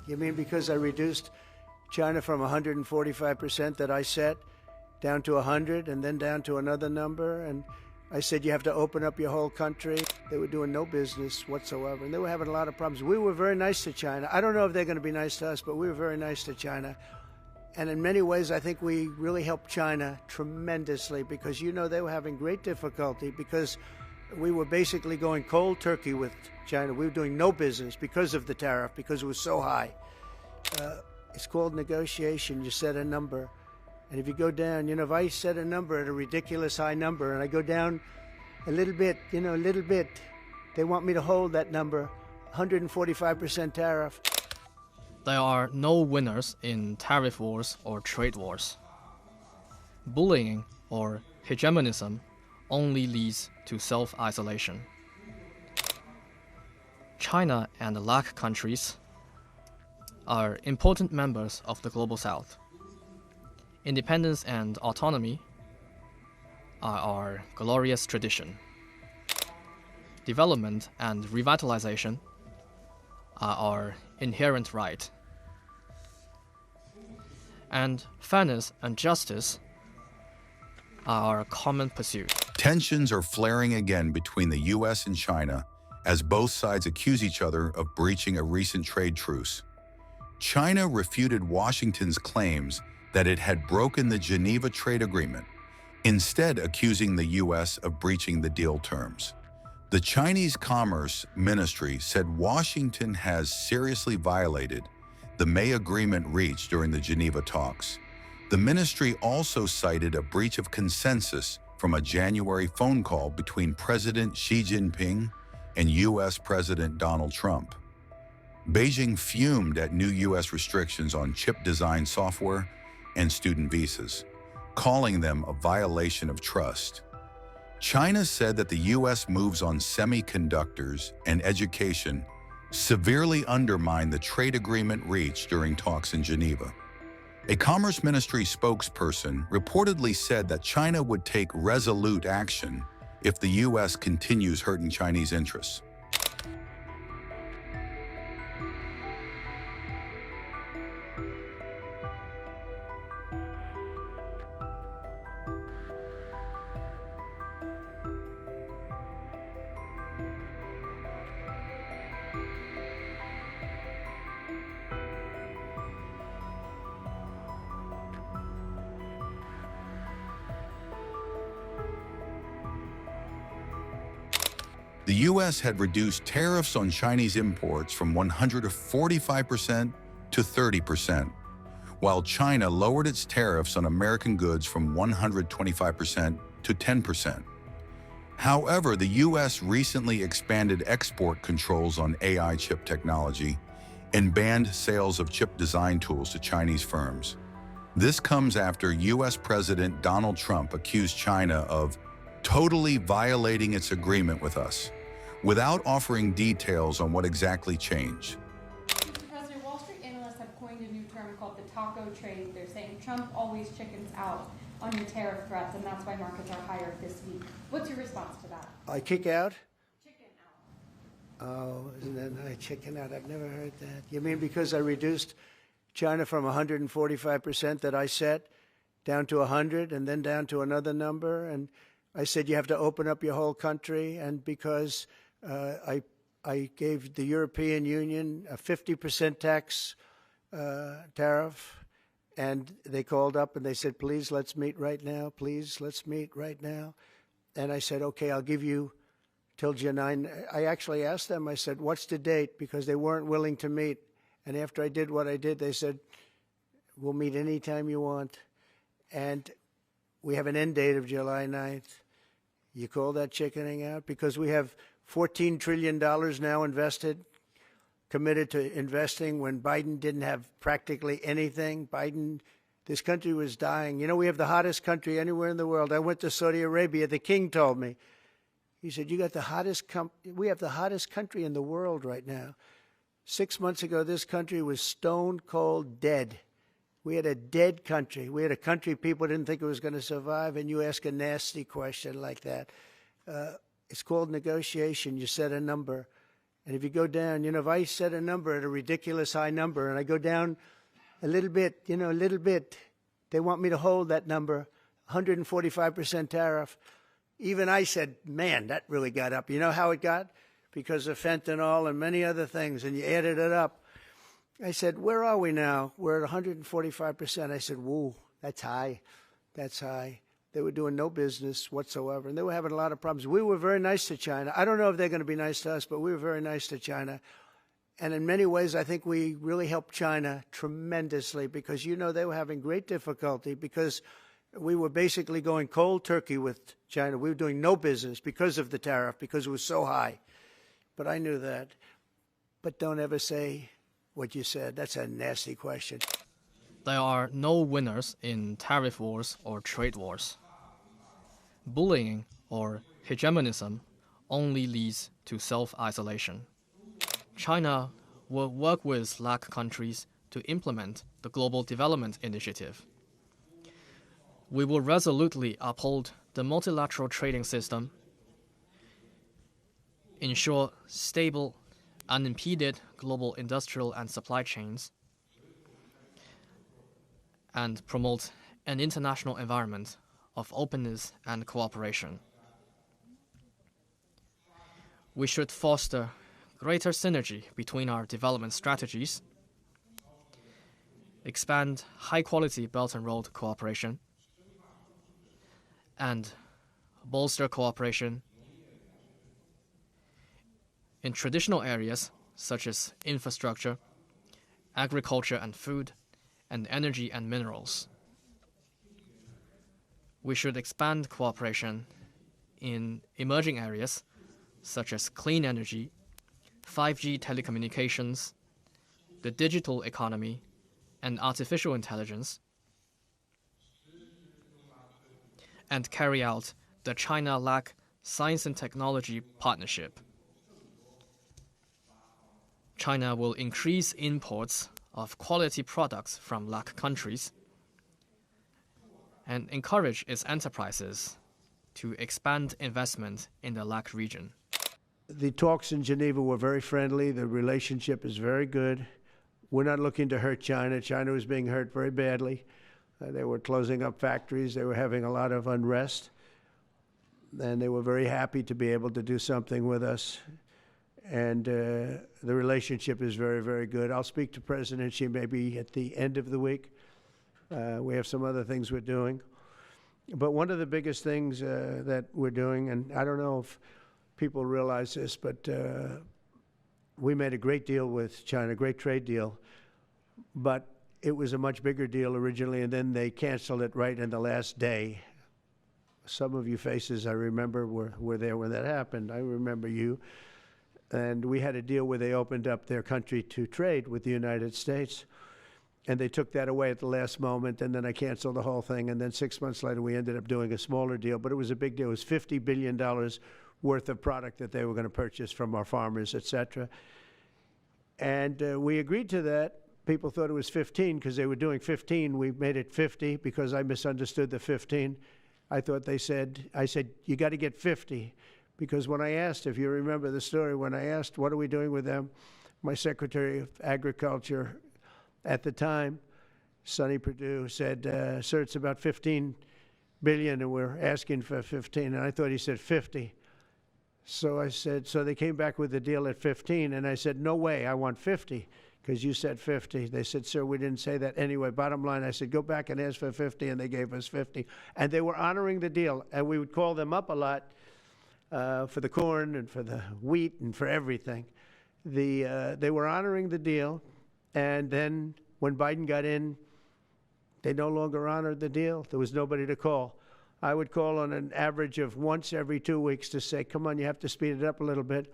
You mean because I reduced China from 145% that I set down to 100 and then down to another number? And I said you have to open up your whole country. They were doing no business whatsoever, and they were having a lot of problems. We were very nice to China. I don't know if they're going to be nice to us, but we were very nice to China. And in many ways, I think we really helped China tremendously because, you know, they were having great difficulty because we were basically going cold turkey with China. We were doing no business because of the tariff, because it was so high. It's called negotiation. You set a number. And if you go down, you know, if I set a number at a ridiculous high number and I go down a little bit, you know, a little bit, they want me to hold that number, 145% tariff. There are no winners in tariff wars or trade wars. Bullying or hegemonism only leads to self-isolation. China and the LAC countries are important members of the Global South. Independence and autonomy are our glorious tradition. Development and revitalization are our inherent right. And fairness and justice are our common pursuit. Tensions are flaring again between the U.S. and China as both sides accuse each other of breaching a recent trade truce. China refuted Washington's claims that it had broken the Geneva trade agreement, instead accusing the U.S. of breaching the deal terms. The Chinese Commerce Ministry said Washington has seriously violated the May agreement reached during the Geneva talks. The ministry also cited a breach of consensus from a January phone call between President Xi Jinping and U.S. President Donald Trump. Beijing fumed at new U.S. restrictions on chip design software and student visas, calling them a violation of trust. China said that the U.S. moves on semiconductors and education severely undermine the trade agreement reached during talks in Geneva. A Commerce Ministry spokesperson reportedly said that China would take resolute action if the U.S. continues hurting Chinese interests. The U.S. had reduced tariffs on Chinese imports from 145% to 30%, while China lowered its tariffs on American goods from 125% to 10%. However, the U.S. recently expanded export controls on AI chip technology and banned sales of chip design tools to Chinese firms. This comes after U.S. President Donald Trump accused China of totally violating its agreement with us, without offering details on what exactly changed. Mr. President, Wall Street analysts have coined a new term called the taco trade. They're saying Trump always chickens out on your tariff threats, and that's why markets are higher this week. What's your response to that? I kick out? Chicken out. Oh, isn't that nice? Chicken out. I've never heard that. You mean because I reduced China from 145% that I set down to 100 and then down to another number? And I said you have to open up your whole country, and because I gave the European Union a 50% tax tariff, and they called up and they said, please, let's meet right now. Please, let's meet right now. And I said, okay, I'll give you till July 9. I actually asked them, I said, what's the date? Because they weren't willing to meet. And after I did what I did, they said, we'll meet anytime you want. And we have an end date of July 9th. You call that chickening out? Because we have $14 trillion now invested, committed to investing when Biden didn't have practically anything. This country was dying. You know, we have the hottest country anywhere in the world. I went to Saudi Arabia. The king told me. He said, you got the hottest we have the hottest country in the world right now. 6 months ago, this country was stone cold dead. We had a dead country. We had a country people didn't think it was going to survive, and you ask a nasty question like that. It's called negotiation. You set a number. And if you go down, if I set a number at a ridiculous high number and I go down a little bit, a little bit, they want me to hold that number, 145% tariff. Even I said, man, that really got up. You know how it got? Because of fentanyl and many other things, and you added it up. I said, where are we now? We're at 145%. I said, whoa, that's high. That's high. They were doing no business whatsoever, and they were having a lot of problems. We were very nice to China. I don't know if they're going to be nice to us, but we were very nice to China. And in many ways, I think we really helped China tremendously because, they were having great difficulty because we were basically going cold turkey with China. We were doing no business because of the tariff, because it was so high. But I knew that. But don't ever say what you said. That's a nasty question. There are no winners in tariff wars or trade wars. Bullying or hegemonism only leads to self-isolation. China will work with LAC countries to implement the Global Development Initiative. We will resolutely uphold the multilateral trading system, ensure stable, unimpeded global industrial and supply chains, and promote an international environment of openness and cooperation. We should foster greater synergy between our development strategies, expand high-quality Belt and Road cooperation, and bolster cooperation in traditional areas such as infrastructure, agriculture and food, and energy and minerals. We should expand cooperation in emerging areas such as clean energy, 5G telecommunications, the digital economy, and artificial intelligence, and carry out the China-LAC Science and Technology Partnership. China will increase imports of quality products from LAC countries and encourage its enterprises to expand investment in the LAC region. The talks in Geneva were very friendly. The relationship is very good. We're not looking to hurt China. China was being hurt very badly. They were closing up factories. They were having a lot of unrest. And they were very happy to be able to do something with us. And the relationship is very, very good. I'll speak to President Xi maybe at the end of the week. We have some other things we're doing. But one of the biggest things that we're doing, and I don't know if people realize this, but we made a great deal with China, a great trade deal. But it was a much bigger deal originally, and then they canceled it right in the last day. Some of you faces I remember were there when that happened. I remember you. And we had a deal where they opened up their country to trade with the United States. And they took that away at the last moment, and then I canceled the whole thing. And then 6 months later, we ended up doing a smaller deal. But it was a big deal. It was $50 billion worth of product that they were going to purchase from our farmers, et cetera. And we agreed to that. People thought it was 15 because they were doing 15. We made it 50 because I misunderstood the 15. I said, you got to get 50. Because when I asked, if you remember the story, when I asked, what are we doing with them? My Secretary of Agriculture at the time, Sonny Perdue, said, sir, it's about 15 billion and we're asking for 15. And I thought he said 50. So I said, so they came back with the deal at 15. And I said, no way, I want 50. Because you said 50. They said, sir, we didn't say that. Anyway, bottom line, I said, go back and ask for 50, and they gave us 50. And they were honoring the deal. And we would call them up a lot for the corn and for the wheat and for everything. They were honoring the deal. And then when Biden got in, they no longer honored the deal. There was nobody to call. I would call on an average of once every 2 weeks to say, come on, you have to speed it up a little bit.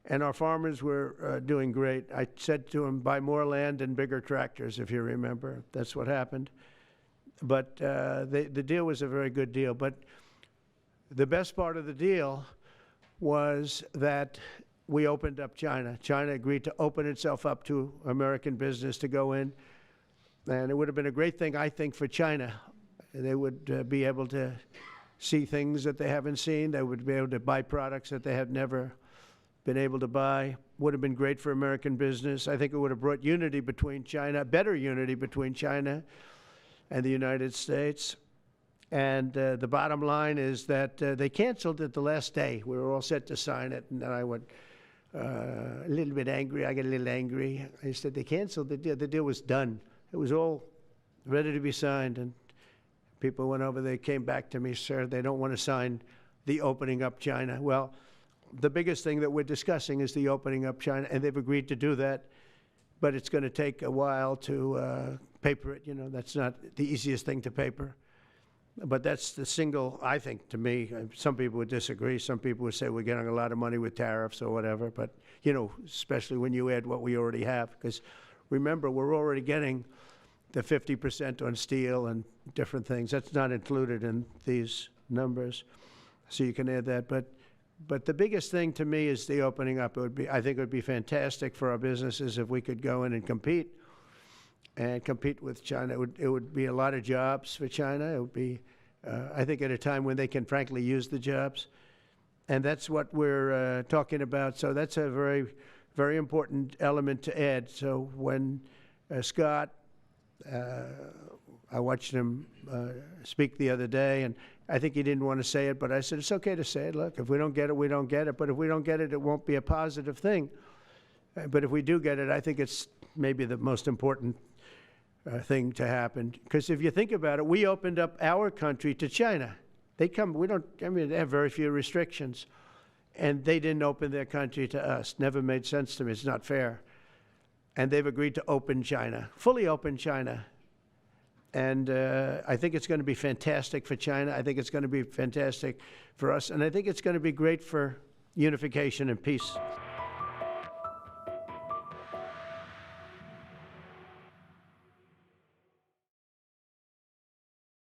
And our farmers were doing great. I said to them, buy more land and bigger tractors, if you remember. That's what happened. But the deal was a very good deal. But the best part of the deal was that we opened up China. China agreed to open itself up to American business to go in. And it would have been a great thing, I think, for China. They would be able to see things that they haven't seen. They would be able to buy products that they had never been able to buy. Would have been great for American business. I think it would have brought unity between China, better unity between China and the United States. And the bottom line is that they canceled it the last day. We were all set to sign it, and then I went a little bit angry. I got a little angry. I said, they canceled the deal. The deal was done. It was all ready to be signed, and people went over. They came back to me, sir, they don't want to sign the opening up China. Well, the biggest thing that we're discussing is the opening up China, and they've agreed to do that, but it's going to take a while to paper it. You know, that's not the easiest thing to paper. But that's the single, I think, to me, some people would disagree. Some people would say we're getting a lot of money with tariffs or whatever. But, you know, especially when you add what we already have. Because remember, we're already getting the 50% on steel and different things. That's not included in these numbers. So you can add that. But the biggest thing to me is the opening up. It would be, I think it would be fantastic for our businesses if we could go in and compete with China. It would be a lot of jobs for China. It would be, I think, at a time when they can frankly use the jobs. And that's what we're talking about. So that's a very, very important element to add. So when Scott, I watched him speak the other day, and I think he didn't want to say it, but I said, it's okay to say it. Look, if we don't get it, we don't get it. But if we don't get it, it won't be a positive thing. But if we do get it, I think it's maybe the most important thing to happen. Because if you think about it, we opened up our country to China. They have very few restrictions. And they didn't open their country to us. Never made sense to me. It's not fair. And they've agreed to open China, fully open China. And I think it's going to be fantastic for China. I think it's going to be fantastic for us. And I think it's going to be great for unification and peace.